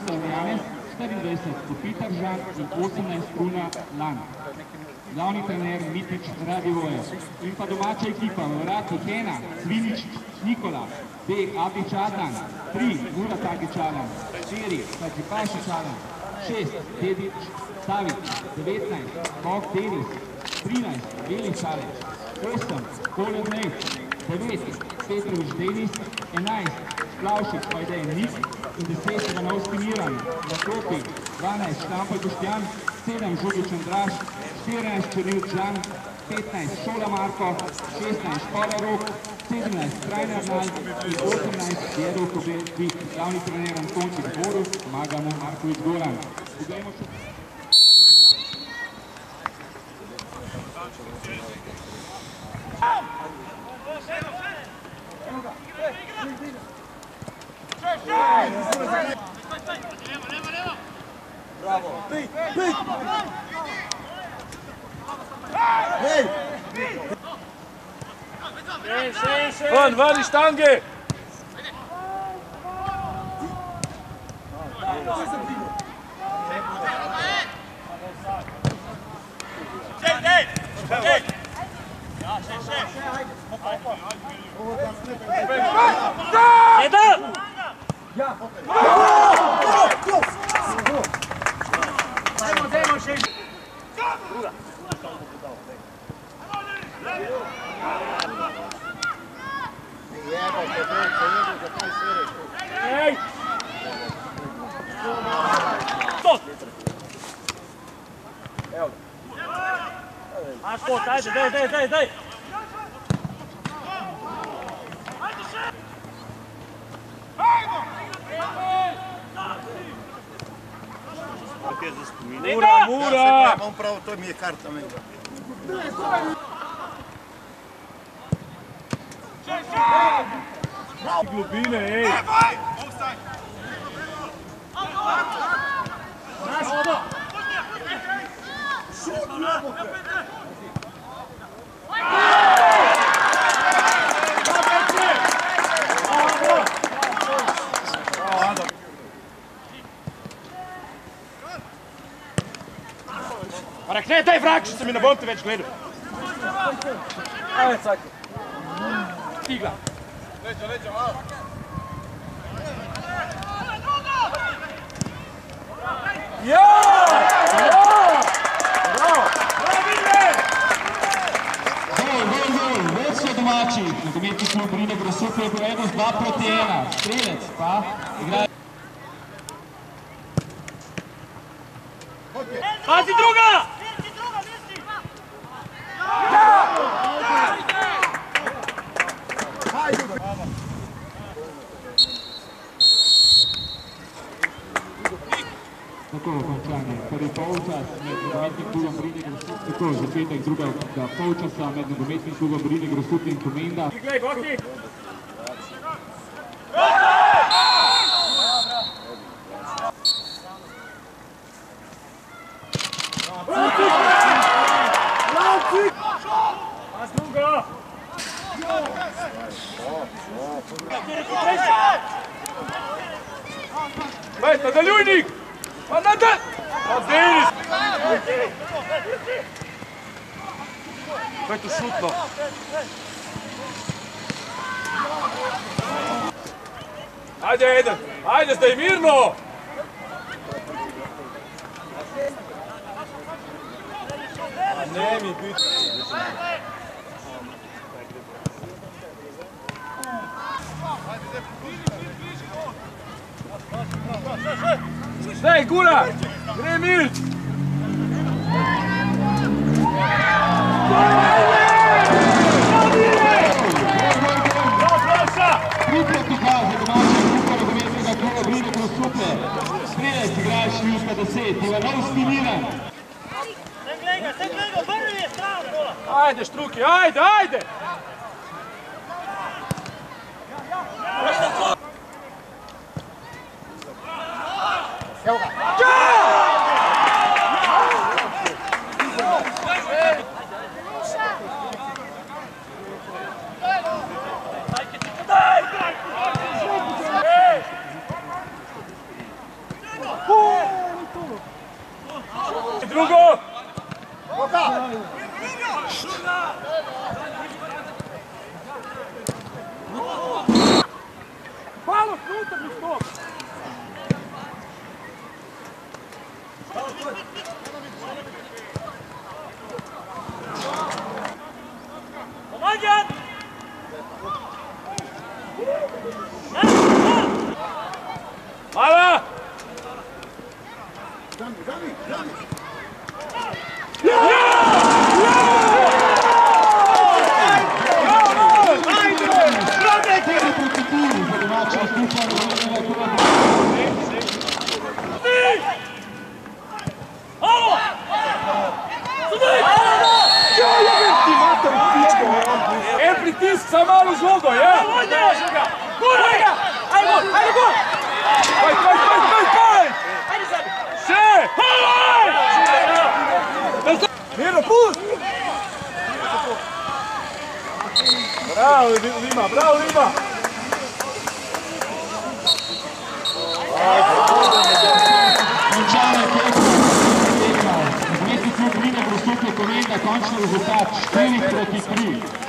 Janez, 24 Kopitar Žan in 18 Bruna Lan. Glavni trener Mitić Radivoje. In pa domača ekipa v vratih 1, Svinić Nikola, 2, Abdić Adnan, 3, Murat Agić Alan, 4, Hadžipašić Alan, 6, Dedić Savić, 19, Bog Denis, 13, Velić Aleš, 8, Koler Nejc, 9, Petrović Denis, 11, Splavšek Pajdej Nik in 10, Ivanovski Miran, na klopi 12, Štampaj Boštjan, 7, Žugić Andraž, 14, Černilc Žan, 15, Šola Marko, 16, Škola Rok, 17, Trajner Nal in 18, Jedov Kobelčnik, glavni trener Antončič Borus, pomaga mu Marković Goran. Poglejmo še... Bravo! Pit! Pit! Hej! Van, van die Stange! Daj! Mura! On pravo, to mi je karta. Globine, ej! Maar ik net even raak, ze me naar boven te geleden. Ajde, Cajko. Stigla. Leđa, malo. Ja! Vodstvo domačih, nogometni klub Brine Grosuplje je povedal z 2-1. Strelec pa igra... Pazi druga! Tako, končanje. Prvi polčas med nogometnim klubom Brine Grosuplje, tako, začetek drugega polčasa med nogometnim klubom Brine Grosuplje in Komenda. Glej, gosti! Pas drugo! Hej, nadaljujnik! Pa nadal! Pa Denis! Kaj tu šutno? Ajde, Eden! Ajde, zdaj mirno! Ne mi biti. Zdaj, Gula! Gre mir! Strelec igra številka 10, Ivanovski Miran. Ajde, Štruki, ajde! Evo ga! Drugo! Koka! Malo puta mi stop! Pomagaj! Mala! Zami! Pritisk sa malu žogo, ja? Guraj ga! Ajde gol! Paj! Še! Miro, pust! Bravo, Lima! Končana je tekma. Mestni klub Mine Grosuplje Komenda, končni rezultat 4-3.